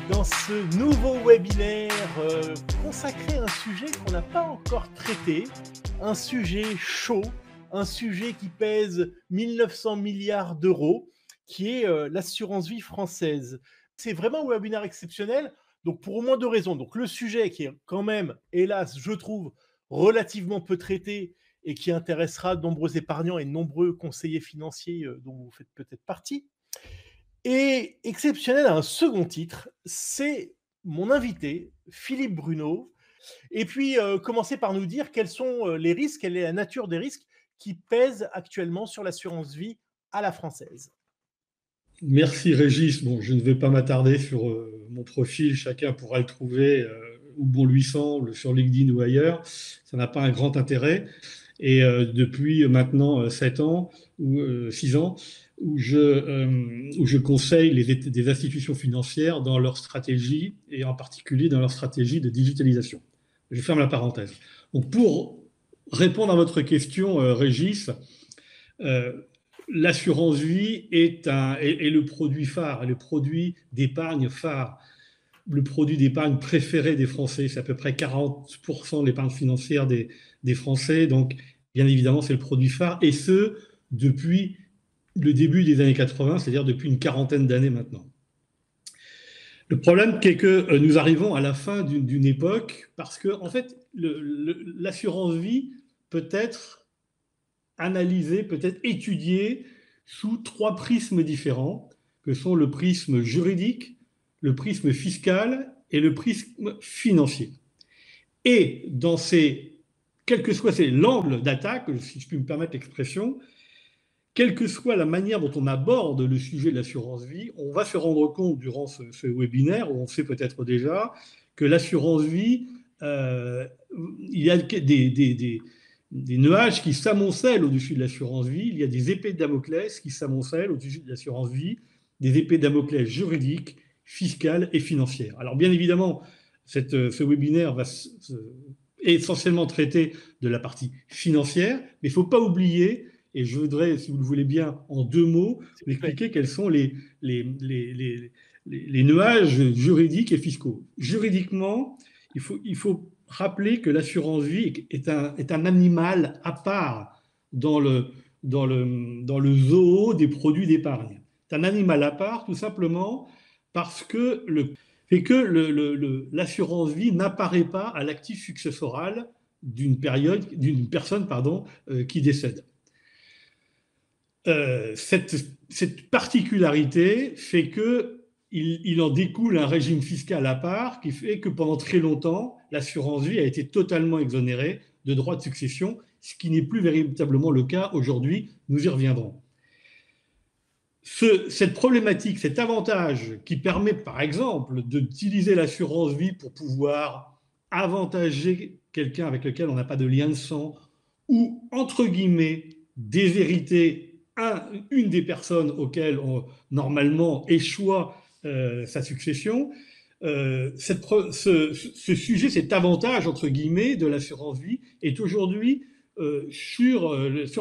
dans ce nouveau webinaire consacré à un sujet qu'on n'a pas encore traité, un sujet chaud, un sujet qui pèse 1900 milliards d'euros, qui est l'assurance vie française. C'est vraiment un webinaire exceptionnel, donc pour au moins deux raisons. Donc le sujet qui est quand même, hélas, je trouve, relativement peu traité et qui intéressera de nombreux épargnants et de nombreux conseillers financiers dont vous faites peut-être partie. Et exceptionnel à un second titre, c'est mon invité, Philippe Bruno. Et puis, commencer par nous dire quels sont les risques, quelle est la nature des risques qui pèsent actuellement sur l'assurance vie à la française. Merci Régis. Bon, je ne vais pas m'attarder sur mon profil, chacun pourra le trouver où bon lui semble, sur LinkedIn ou ailleurs. Ça n'a pas un grand intérêt. Et depuis maintenant 7 ans ou 6 ans, où je conseille des institutions financières dans leur stratégie et en particulier dans leur stratégie de digitalisation. Je ferme la parenthèse. Donc pour répondre à votre question, Régis, euh, l'assurance vie est le produit phare, le produit d'épargne phare, le produit d'épargne préféré des Français. C'est à peu près 40% de l'épargne financière des Français. Donc, bien évidemment, c'est le produit phare. Et ce, depuis le début des années 80, c'est-à-dire depuis une quarantaine d'années maintenant. Le problème, c'est que nous arrivons à la fin d'une époque parce que, en fait, l'assurance vie peut être analysée, peut-être étudiée sous trois prismes différents, que sont le prisme juridique, le prisme fiscal et le prisme financier. Et dans quel que soit l'angle d'attaque, si je puis me permettre l'expression, quelle que soit la manière dont on aborde le sujet de l'assurance vie, on va se rendre compte durant ce webinaire, où on sait peut-être déjà, que l'assurance vie, il y a des nuages qui s'amoncellent au-dessus de l'assurance vie, il y a des épées de Damoclès qui s'amoncellent au-dessus de l'assurance vie, des épées de Damoclès juridiques, fiscales et financières. Alors bien évidemment, ce webinaire va essentiellement traiter de la partie financière, mais il ne faut pas oublier, et je voudrais, si vous le voulez bien, en deux mots, vous expliquer quels sont les nuages juridiques et fiscaux. Juridiquement, il faut rappeler que l'assurance vie est un animal à part dans le zoo des produits d'épargne. C'est un animal à part tout simplement parce que l'assurance vie n'apparaît pas à l'actif successoral d'une personne qui décède. Cette particularité fait qu'il en découle un régime fiscal à part qui fait que pendant très longtemps, l'assurance vie a été totalement exonérée de droits de succession, ce qui n'est plus véritablement le cas aujourd'hui. Nous y reviendrons. Cette problématique, cet avantage qui permet par exemple d'utiliser l'assurance vie pour pouvoir avantager quelqu'un avec lequel on n'a pas de lien de sang ou entre guillemets déshériter une des personnes auxquelles on normalement échoit sa succession, ce sujet, cet avantage entre guillemets de l'assurance vie est aujourd'hui sur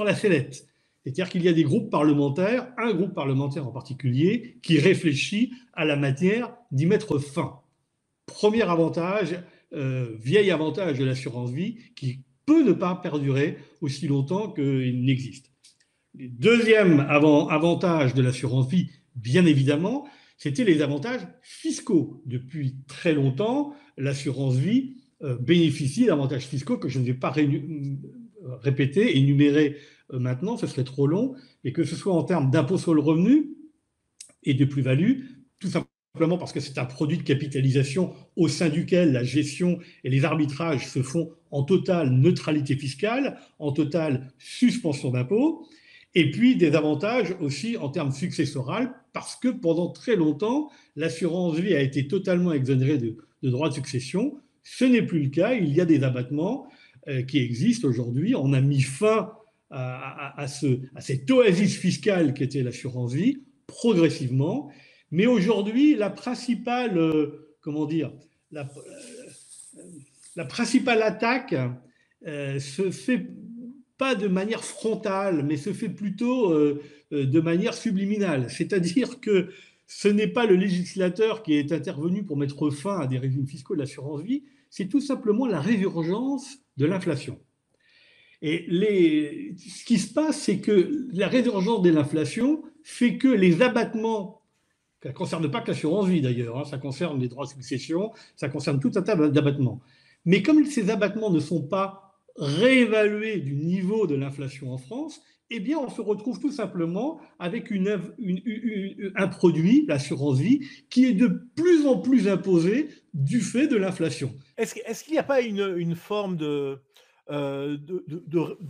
la sellette. C'est-à-dire qu'il y a des groupes parlementaires, un groupe parlementaire en particulier, qui réfléchit à la matière d'y mettre fin. Premier avantage, vieil avantage de l'assurance vie, qui peut ne pas perdurer aussi longtemps qu'il n'existe. Le deuxième avantage de l'assurance vie, bien évidemment, c'était les avantages fiscaux. Depuis très longtemps, l'assurance vie bénéficie d'avantages fiscaux que je ne vais pas répéter, énumérer maintenant, ce serait trop long, et que ce soit en termes d'impôt sur le revenu et de plus-value, tout simplement parce que c'est un produit de capitalisation au sein duquel la gestion et les arbitrages se font en totale neutralité fiscale, en totale suspension d'impôt, et puis des avantages aussi en termes successoraux, parce que pendant très longtemps, l'assurance vie a été totalement exonérée de droits de succession. Ce n'est plus le cas, il y a des abattements qui existent aujourd'hui. On a mis fin à cette oasis fiscale qu'était l'assurance vie, progressivement. Mais aujourd'hui, la principale attaque se fait pas de manière frontale, mais se fait plutôt de manière subliminale. C'est-à-dire que ce n'est pas le législateur qui est intervenu pour mettre fin à des régimes fiscaux de l'assurance vie, c'est tout simplement la résurgence de l'inflation. Et ce qui se passe, c'est que la résurgence de l'inflation fait que les abattements, ça ne concerne pas que l'assurance vie d'ailleurs, hein, ça concerne les droits de succession, ça concerne tout un tas d'abattements. Mais comme ces abattements ne sont pas réévalués du niveau de l'inflation en France, eh bien, on se retrouve tout simplement avec un produit, l'assurance vie, qui est de plus en plus imposé du fait de l'inflation. Est-ce qu'il n'y a pas une forme de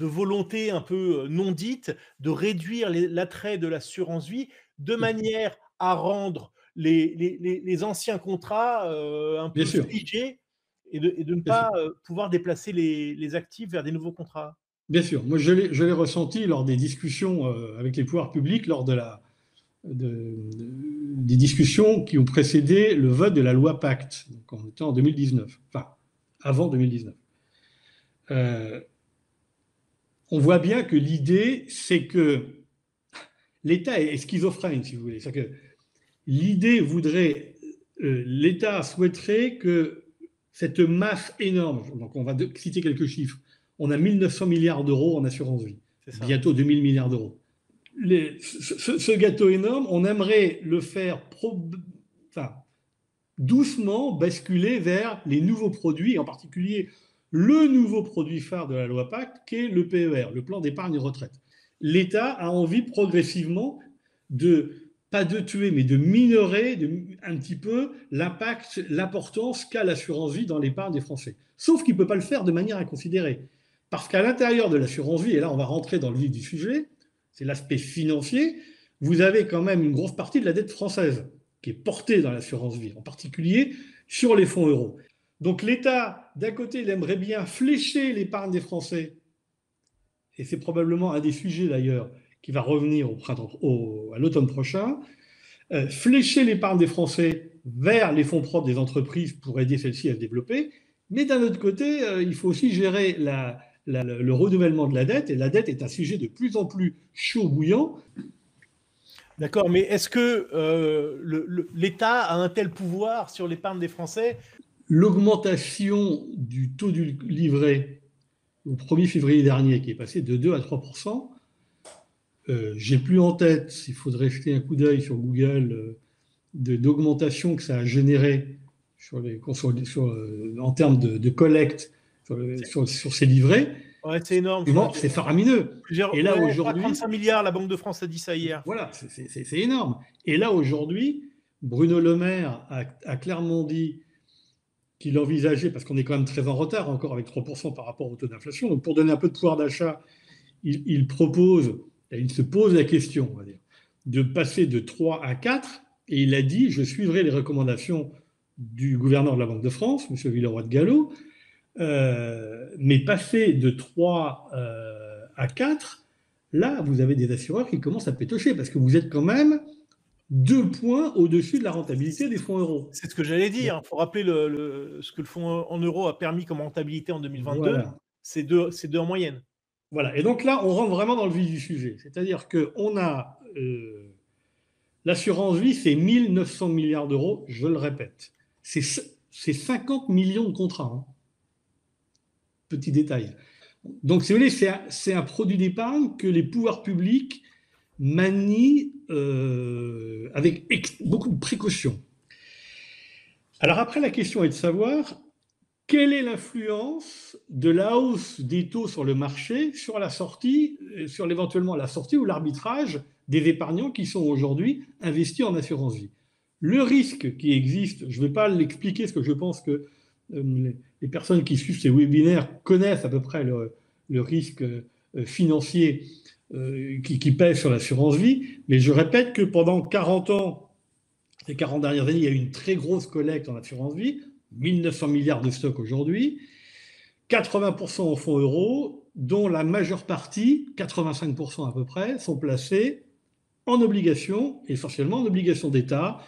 volonté un peu non dite de réduire l'attrait de l'assurance vie de manière à rendre les anciens contrats un peu figés et de ne pas pouvoir déplacer les actifs vers des nouveaux contrats? Bien sûr, moi je l'ai ressenti lors des discussions avec les pouvoirs publics, lors des discussions qui ont précédé le vote de la loi Pacte, donc on était en 2019, enfin avant 2019. On voit bien que l'idée, c'est que l'État est schizophrène, si vous voulez. C'est-à-dire que l'idée voudrait, l'État souhaiterait que cette masse énorme, donc on va citer quelques chiffres, on a 1900 milliards d'euros en assurance vie, bientôt 2000 milliards d'euros. Ce gâteau énorme, on aimerait le faire doucement basculer vers les nouveaux produits, en particulier le nouveau produit phare de la loi Pacte, qui est le PER, le plan d'épargne retraite. L'État a envie progressivement pas de tuer, mais de minorer un petit peu l'impact, l'importance qu'a l'assurance vie dans l'épargne des Français. Sauf qu'il ne peut pas le faire de manière inconsidérée. Parce qu'à l'intérieur de l'assurance vie, et là on va rentrer dans le vif du sujet, c'est l'aspect financier, vous avez quand même une grosse partie de la dette française qui est portée dans l'assurance vie, en particulier sur les fonds euros. Donc l'État, d'un côté, il aimerait bien flécher l'épargne des Français, et c'est probablement un des sujets d'ailleurs qui va revenir à l'automne prochain, flécher l'épargne des Français vers les fonds propres des entreprises pour aider celles-ci à se développer, mais d'un autre côté, il faut aussi gérer le renouvellement de la dette, et la dette est un sujet de plus en plus chaud bouillant. D'accord, mais est-ce que l'État a un tel pouvoir sur l'épargne des Français? L'augmentation du taux du livret au 1er février dernier, qui est passé de 2 à 3%, j'ai plus en tête, il faudrait jeter un coup d'œil sur Google, d'augmentation que ça a généré en termes de collecte sur ces livrets. Ouais, c'est énorme. C'est faramineux. Et là, aujourd'hui, 35 milliards, la Banque de France a dit ça hier. Voilà, c'est énorme. Et là, aujourd'hui, Bruno Le Maire a clairement dit qu'il envisageait, parce qu'on est quand même très en retard encore avec 3% par rapport au taux d'inflation, donc pour donner un peu de pouvoir d'achat, il se pose la question, on va dire, de passer de 3 à 4, et il a dit, je suivrai les recommandations du gouverneur de la Banque de France, M. Villeroy de Galhau, mais passer de 3 à 4, là, vous avez des assureurs qui commencent à pétocher, parce que vous êtes quand même 2 points au-dessus de la rentabilité des fonds euros. C'est ce que j'allais dire. Il faut rappeler ce que le fonds en euros a permis comme rentabilité en 2022. Voilà. C'est 2 en moyenne. Voilà. Et donc là, on rentre vraiment dans le vif du sujet. C'est-à-dire qu'on a l'assurance vie, c'est 1900 milliards d'euros, je le répète. C'est 50 millions de contrats. Hein. Petit détail. Donc, si vous voulez, c'est un produit d'épargne que les pouvoirs publics manient avec beaucoup de précautions. Alors après, la question est de savoir quelle est l'influence de la hausse des taux sur le marché sur la sortie, sur éventuellement la sortie ou l'arbitrage des épargnants qui sont aujourd'hui investis en assurance vie. Le risque qui existe, je ne vais pas l'expliquer parce que je pense que les personnes qui suivent ces webinaires connaissent à peu près le risque financier qui pèse sur l'assurance vie, mais je répète que pendant 40 ans, les 40 dernières années, il y a eu une très grosse collecte en assurance vie, 1900 milliards de stocks aujourd'hui, 80% en fonds euros, dont la majeure partie, 85% à peu près, sont placés en obligations, essentiellement en obligations d'État.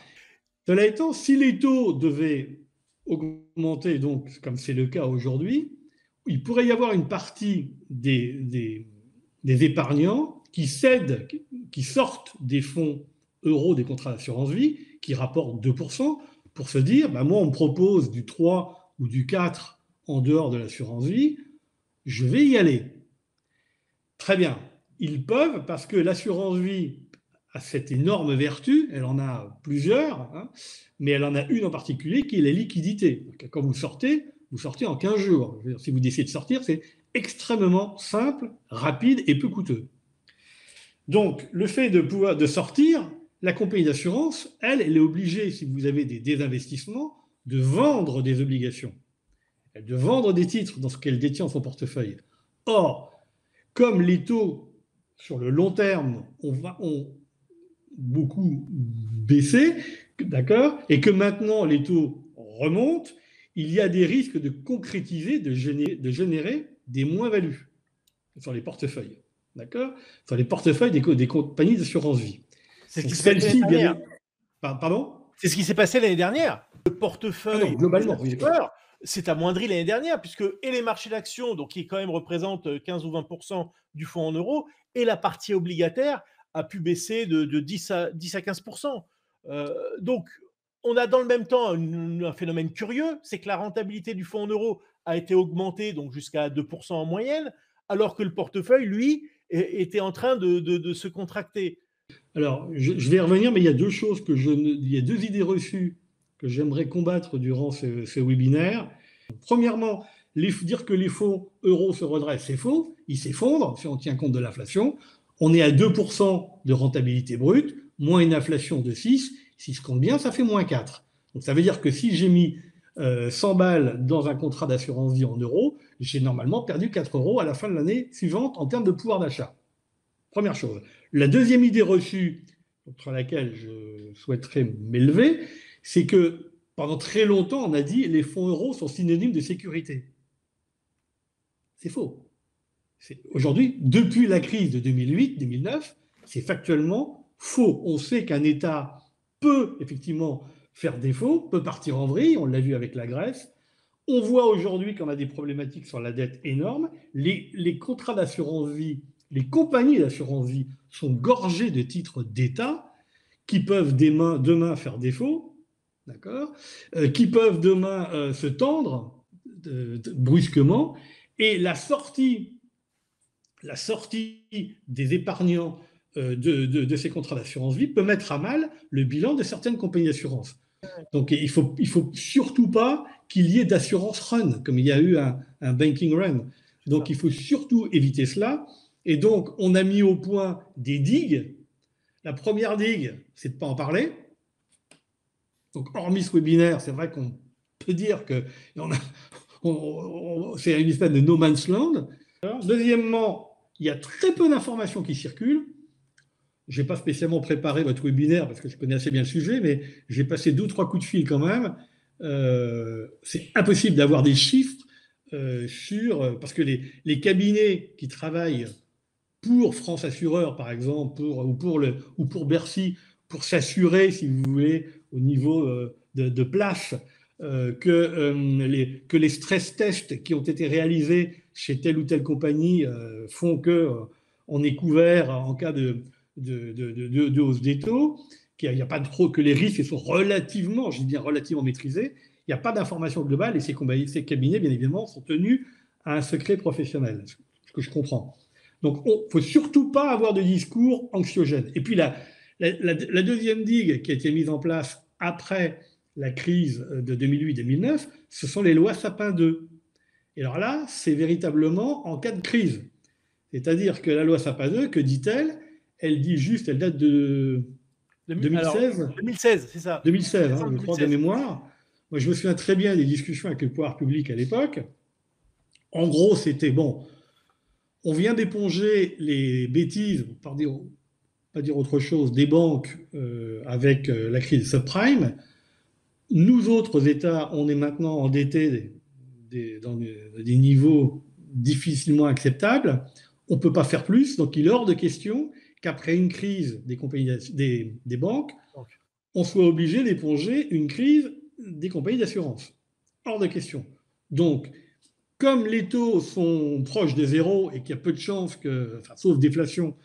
Cela étant, si les taux devaient augmenter, donc comme c'est le cas aujourd'hui, il pourrait y avoir une partie des épargnants qui sortent des fonds euros des contrats d'assurance vie qui rapportent 2%, pour se dire, bah moi, on me propose du 3 ou du 4 en dehors de l'assurance vie, je vais y aller. Très bien. Ils peuvent, parce que l'assurance vie a cette énorme vertu, elle en a plusieurs, hein, mais elle en a une en particulier qui est la liquidité. Quand vous sortez en 15 jours. Si vous décidez de sortir, c'est extrêmement simple, rapide et peu coûteux. Donc, le fait de sortir, la compagnie d'assurance, elle est obligée, si vous avez des désinvestissements, de vendre des obligations, de vendre des titres dans ce qu'elle détient en son portefeuille. Or, comme les taux sur le long terme ont beaucoup baissé, d'accord, et que maintenant les taux remontent, il y a des risques de concrétiser, de générer des moins-values sur les portefeuilles, d'accord, sur les portefeuilles des compagnies d'assurance vie. C'est ce qui s'est passé l'année dernière. Pardon ? C'est ce qui s'est passé l'année dernière. Le portefeuille globalement, s'est amoindri l'année dernière, puisque et les marchés d'actions, donc qui quand même représentent 15 ou 20% du fonds en euros, et la partie obligataire a pu baisser de 10 à 15%. Donc, on a dans le même temps un phénomène curieux, c'est que la rentabilité du fonds en euros a été augmentée donc jusqu'à 2% en moyenne, alors que le portefeuille, lui, était en train de se contracter. Alors, je vais y revenir, mais il y a deux choses il y a deux idées reçues que j'aimerais combattre durant ce webinaire. Premièrement, dire que les fonds euros se redressent, c'est faux. Ils s'effondrent si on tient compte de l'inflation. On est à 2% de rentabilité brute, moins une inflation de 6. Si je compte bien, ça fait moins 4. Donc ça veut dire que si j'ai mis 100 balles dans un contrat d'assurance vie en euros, j'ai normalement perdu 4 euros à la fin de l'année suivante en termes de pouvoir d'achat. Première chose. La deuxième idée reçue contre laquelle je souhaiterais m'élever, c'est que pendant très longtemps, on a dit que les fonds euros sont synonymes de sécurité. C'est faux. Aujourd'hui, depuis la crise de 2008-2009, c'est factuellement faux. On sait qu'un État peut effectivement faire défaut, peut partir en vrille, on l'a vu avec la Grèce. On voit aujourd'hui qu'on a des problématiques sur la dette énormes. Les contrats d'assurance vie, les compagnies d'assurance vie sont gorgées de titres d'État qui peuvent demain faire défaut, d'accord, qui peuvent demain se tendre brusquement. Et la sortie des épargnants de ces contrats d'assurance vie peut mettre à mal le bilan de certaines compagnies d'assurance. Donc il faut surtout pas qu'il y ait d'assurance run, comme il y a eu un banking run. Donc il faut surtout éviter cela. Et donc on a mis au point des digues. La première digue, c'est de ne pas en parler. Donc hormis ce webinaire, c'est vrai qu'on peut dire que c'est une espèce de no man's land. Deuxièmement, il y a très peu d'informations qui circulent. Je n'ai pas spécialement préparé votre webinaire parce que je connais assez bien le sujet, mais j'ai passé 2 ou 3 coups de fil quand même. C'est impossible d'avoir des chiffres parce que les cabinets qui travaillent pour France Assureur, par exemple, ou pour Bercy, pour s'assurer, si vous voulez, au niveau de place, que les stress tests qui ont été réalisés chez telle ou telle compagnie font qu'on est couvert en cas de hausse des taux, qu'il n'y a pas trop, que les risques sont relativement, je dis bien relativement maîtrisés. Il n'y a pas d'information globale et ces cabinets, bien évidemment, sont tenus à un secret professionnel, ce que je comprends. Donc, il ne faut surtout pas avoir de discours anxiogènes. Et puis, la deuxième digue qui a été mise en place après la crise de 2008-2009, ce sont les lois Sapin 2. Et alors là, c'est véritablement en cas de crise. C'est-à-dire que la loi Sapin 2, que dit-elle ? Elle dit juste, elle date de 2016. Alors, 2016, c'est ça. 2016, je crois, de mémoire. Moi, je me souviens très bien des discussions avec le pouvoir public à l'époque. En gros, c'était bon. On vient d'éponger les bêtises, pas dire autre chose, des banques avec la crise subprime. Nous autres États, on est maintenant endettés dans des niveaux difficilement acceptables. On ne peut pas faire plus, donc il est hors de question qu'après une crise des compagnies des banques, on soit obligé d'éponger une crise des compagnies d'assurance. Hors de question. Donc, comme les taux sont proches de zéro et qu'il y a peu de chances sauf déflation,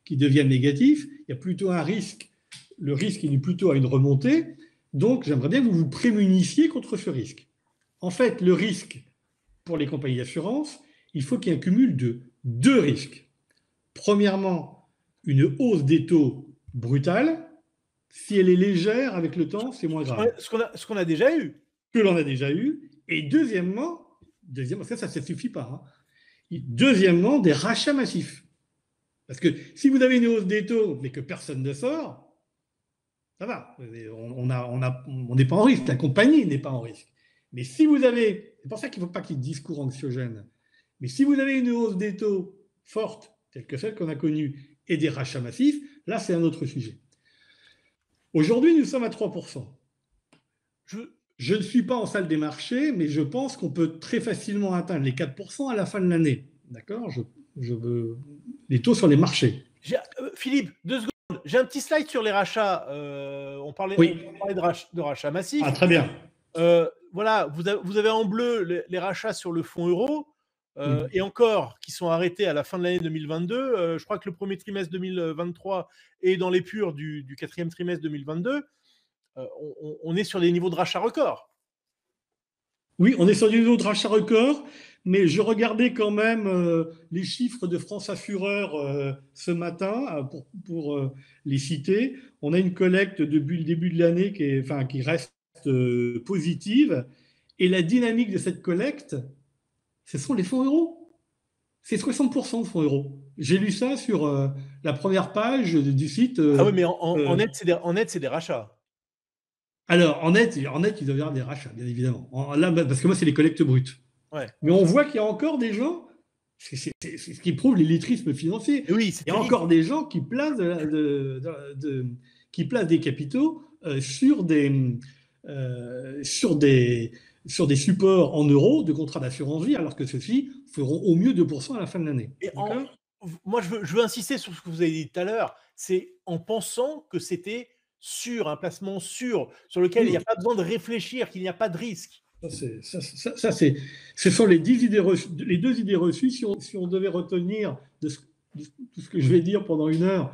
qu'ils deviennent négatifs, il y a plutôt un risque le risque il est plutôt à une remontée. Donc, j'aimerais bien que vous vous prémunissiez contre ce risque. En fait, le risque pour les compagnies d'assurance, il faut qu'il y ait un cumul de deux risques. Premièrement, une hausse des taux brutale. Si elle est légère avec le temps, c'est moins grave. Ce qu'on a déjà eu. Que l'on a déjà eu. Et deuxièmement, ça ne suffit pas. Hein. Deuxièmement, des rachats massifs. Parce que si vous avez une hausse des taux, mais que personne ne sort, ça va. On n'est pas en risque. La compagnie n'est pas en risque. Mais si vous avez, c'est pour ça qu'il ne faut pas qu'il y ait de discours anxiogène. Mais si vous avez une hausse des taux forte, telle que celle qu'on a connue, et des rachats massifs, là, c'est un autre sujet. Aujourd'hui, nous sommes à 3%. Je ne suis pas en salle des marchés, mais je pense qu'on peut très facilement atteindre les 4% à la fin de l'année. D'accord ? Je veux les taux sur les marchés. Philippe, 2 secondes. J'ai un petit slide sur les rachats. On parlait de rachats massifs. Ah, très bien. Voilà, vous avez en bleu les rachats sur le fonds euro. Et encore, qui sont arrêtés à la fin de l'année 2022. Je crois que le premier trimestre 2023 est dans l'épure du quatrième trimestre 2022. On est sur des niveaux de rachat records. Oui, on est sur des niveaux de rachat records, mais je regardais quand même les chiffres de France Assureur ce matin pour les citer. On a une collecte depuis le début de l'année qui reste positive, et la dynamique de cette collecte, ce sont les fonds euros. C'est 60% de fonds euros. J'ai lu ça sur la première page du site. Ah oui, mais en net, c'est des rachats. Alors, en net, il doit y avoir des rachats, bien évidemment. Là, parce que moi, c'est les collectes brutes. Ouais. Mais on voit qu'il y a encore des gens, c'est ce qui prouve l'illettrisme financier. Oui, il y a encore des gens qui placent, des capitaux sur des supports en euros de contrats d'assurance vie, alors que ceux-ci feront au mieux 2% à la fin de l'année. Moi, je veux insister sur ce que vous avez dit tout à l'heure. C'est en pensant que c'était sûr, un placement sûr, sur lequel il n'y a pas besoin de réfléchir, qu'il n'y a pas de risque. Ce sont les deux idées reçues. Si on devait retenir de tout ce que je vais dire pendant une heure,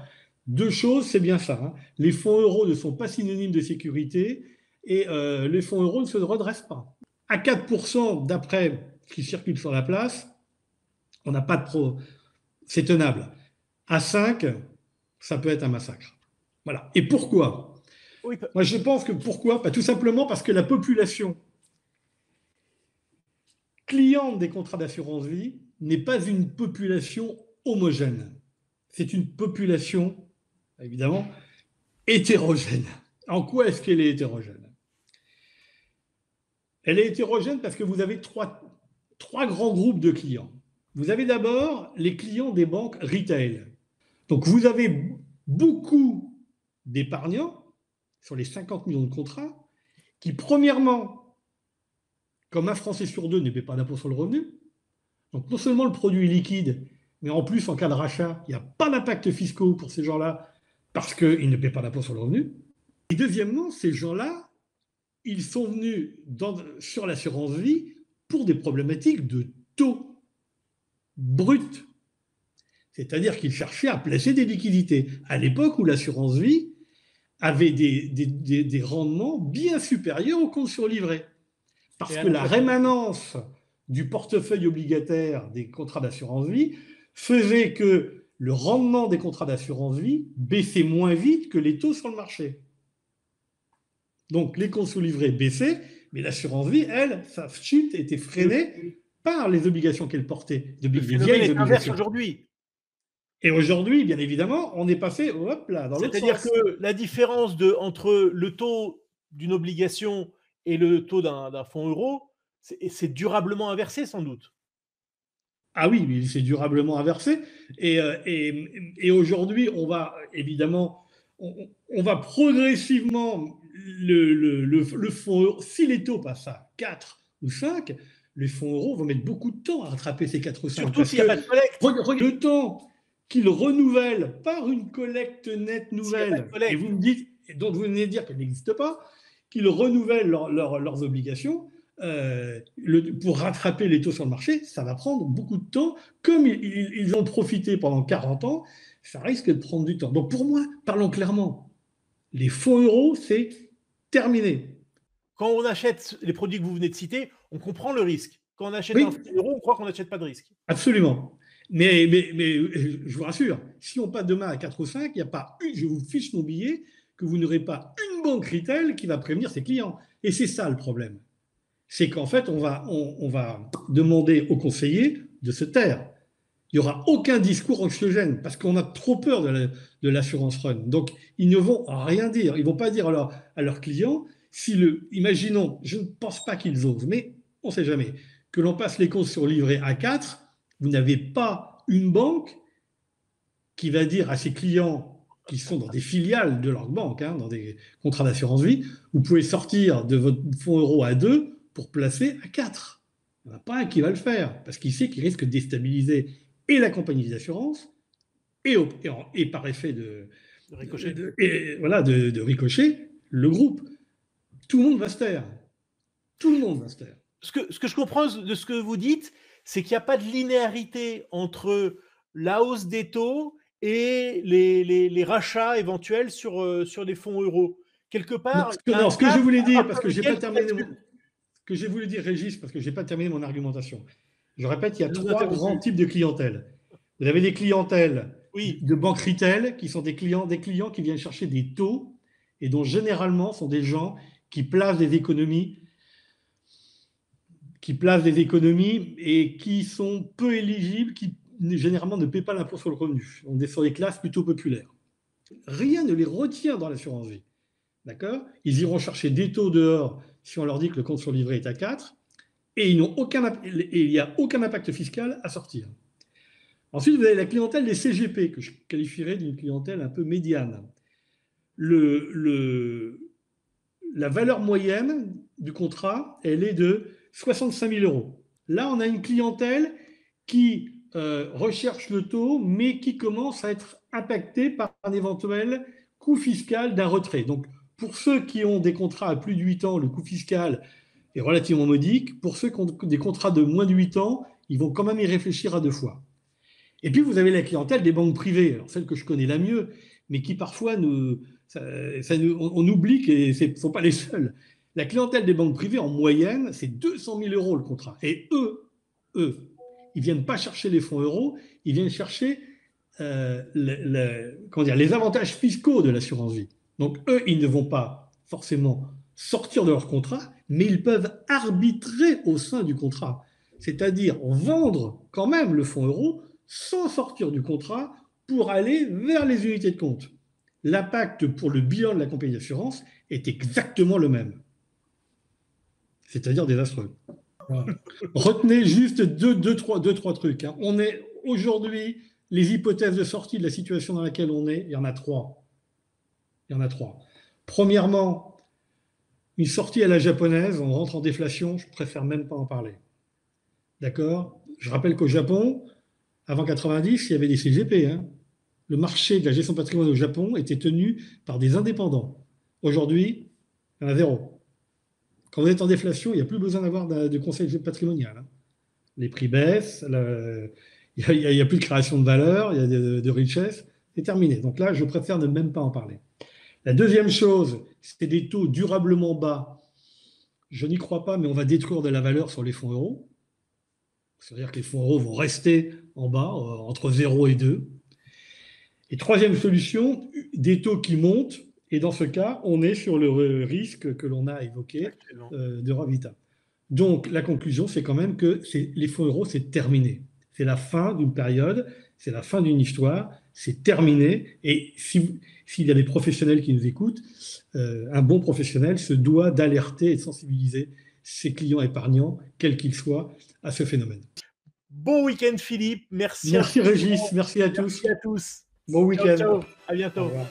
deux choses, c'est bien ça. Hein. Les fonds euros ne sont pas synonymes de sécurité et les fonds euros ne se redressent pas. À 4%, d'après ce qui circule sur la place, on n'a pas de c'est tenable. À 5%, ça peut être un massacre. Voilà. Et pourquoi ? Oui. Moi, je pense que pourquoi ? Tout simplement parce que la population cliente des contrats d'assurance vie n'est pas une population homogène. C'est une population, évidemment, hétérogène. En quoi est-ce qu'elle est hétérogène ? Elle est hétérogène parce que vous avez trois grands groupes de clients. Vous avez d'abord les clients des banques retail. Donc, vous avez beaucoup d'épargnants sur les 50 millions de contrats qui, premièrement, comme un Français sur deux ne paie pas d'impôt sur le revenu, donc non seulement le produit est liquide, mais en plus, en cas de rachat, il n'y a pas d'impact fiscaux pour ces gens-là parce qu'ils ne paient pas d'impôt sur le revenu. Et deuxièmement, ces gens-là, ils sont venus sur l'assurance vie pour des problématiques de taux brut. C'est-à-dire qu'ils cherchaient à placer des liquidités. À l'époque où l'assurance vie avait des rendements bien supérieurs aux comptes surlivrés. Parce que la rémanence du portefeuille obligataire des contrats d'assurance vie faisait que le rendement des contrats d'assurance vie baissait moins vite que les taux sur le marché. Donc les comptes surlivrés baissaient, mais l'assurance vie, elle, sa chute était freinée par les obligations qu'elle portait. Le phénomène est inverse aujourd'hui. Et aujourd'hui, bien évidemment, on est passé dans l'autre sens. C'est-à-dire que la différence entre le taux d'une obligation et le taux d'un fonds euro, c'est durablement inversé sans doute. Ah oui, c'est durablement inversé. Et aujourd'hui, on va évidemment, on va progressivement le fonds euro, si les taux passent à 4 ou 5, les fonds euros vont mettre beaucoup de temps à rattraper ces 4 ou 5. Surtout s'il n'y a pas de collecte. Le temps qu'ils renouvellent par une collecte nette nouvelle, et vous me dites, donc vous venez de dire qu'elle n'existe pas, qu'ils renouvellent leurs obligations pour rattraper les taux sur le marché, ça va prendre beaucoup de temps. Comme ils ont profité pendant 40 ans, ça risque de prendre du temps. Donc pour moi, parlons clairement, Les fonds euros, c'est terminé. Quand on achète les produits que vous venez de citer, on comprend le risque. Quand on achète Oui, un fonds euro, on croit qu'on n'achète pas de risque. absolument. Mais je vous rassure, si on passe demain à 4 ou 5, il n'y a pas une, je vous fiche mon billet, que vous n'aurez pas une banque retail qui va prévenir ses clients. Et c'est ça le problème. C'est qu'en fait, on va demander aux conseillers de se taire. Il n'y aura aucun discours anxiogène parce qu'on a trop peur de l'assurance run. Donc, ils ne vont rien dire. Ils ne vont pas dire à leurs clients, imaginons, je ne pense pas qu'ils osent, mais on ne sait jamais, que l'on passe les comptes sur livret A4, vous n'avez pas une banque qui va dire à ses clients qui sont dans des filiales de leur banque, hein, dans des contrats d'assurance vie, vous pouvez sortir de votre fonds euro à 2 pour placer à 4. Il n'y en a pas un qui va le faire parce qu'il sait qu'il risque de déstabiliser et la compagnie d'assurance et par effet de Ricochet. de ricochet, le groupe. Tout le monde va se taire. Tout le monde va se taire. Ce que je comprends de ce que vous dites, c'est qu'il n'y a pas de linéarité entre la hausse des taux et les rachats éventuels sur les fonds euros. Quelque part, Non, ce que je voulais dire, parce que j'ai pas terminé ce que j'ai voulu dire, Régis, parce que je n'ai pas terminé mon argumentation. Je répète, il y a trois grands types de clientèle. Vous avez des clientèles de banque retail qui sont des clients qui viennent chercher des taux et dont généralement sont des gens qui placent des économies et qui sont peu éligibles, qui généralement ne paient pas l'impôt sur le revenu. On est sur des classes plutôt populaires. Rien ne les retient dans l'assurance vie. D'accord ? Ils iront chercher des taux dehors si on leur dit que le compte sur livret est à 4 et il n'y a aucun impact fiscal à sortir. Ensuite, vous avez la clientèle des CGP, que je qualifierais d'une clientèle un peu médiane. La valeur moyenne du contrat, elle est de 65 000 euros. Là, on a une clientèle qui recherche le taux, mais qui commence à être impactée par un éventuel coût fiscal d'un retrait. Donc, pour ceux qui ont des contrats à plus de 8 ans, le coût fiscal est relativement modique. Pour ceux qui ont des contrats de moins de 8 ans, ils vont quand même y réfléchir à 2 fois. Et puis, vous avez la clientèle des banques privées, alors celle que je connais la mieux, mais qui parfois, on oublie qu'ils ne sont pas les seuls. La clientèle des banques privées, en moyenne, c'est 200 000 euros le contrat. Et eux, ils ne viennent pas chercher les fonds euros, ils viennent chercher les avantages fiscaux de l'assurance vie. Donc, eux, ils ne vont pas forcément sortir de leur contrat, mais ils peuvent arbitrer au sein du contrat. C'est-à-dire vendre quand même le fonds euro sans sortir du contrat pour aller vers les unités de compte. L'impact pour le bilan de la compagnie d'assurance est exactement le même. C'est-à-dire désastreux. Voilà. Retenez juste deux, trois trucs. Hein. On est aujourd'hui, les hypothèses de sortie de la situation dans laquelle on est, il y en a trois. Premièrement, une sortie à la japonaise, on rentre en déflation, je préfère même pas en parler. D'accord ? Je rappelle qu'au Japon, avant 90, il y avait des CGP. Hein. Le marché de la gestion de patrimoine au Japon était tenu par des indépendants. Aujourd'hui, il y en a zéro. Quand vous êtes en déflation, il n'y a plus besoin d'avoir de conseil patrimonial. Hein. Les prix baissent, il n'y a plus de création de valeur, il y a de richesse, c'est terminé. Donc là, je préfère ne même pas en parler. La deuxième chose, c'est des taux durablement bas. Je n'y crois pas, mais on va détruire de la valeur sur les fonds euros. C'est-à-dire que les fonds euros vont rester en bas, entre 0 et 2. Et troisième solution, des taux qui montent. Et dans ce cas, on est sur le risque que l'on a évoqué de Ravita. Donc, la conclusion, c'est quand même que les fonds euros, c'est terminé. C'est la fin d'une période, c'est la fin d'une histoire, c'est terminé. Et s'il y a des professionnels qui nous écoutent, un bon professionnel se doit d'alerter et de sensibiliser ses clients épargnants, quels qu'ils soient, à ce phénomène. Bon week-end, Philippe. Merci. Merci Régis, merci à tous. Merci à tous. Bon week-end. Ciao, ciao. À bientôt. Au revoir.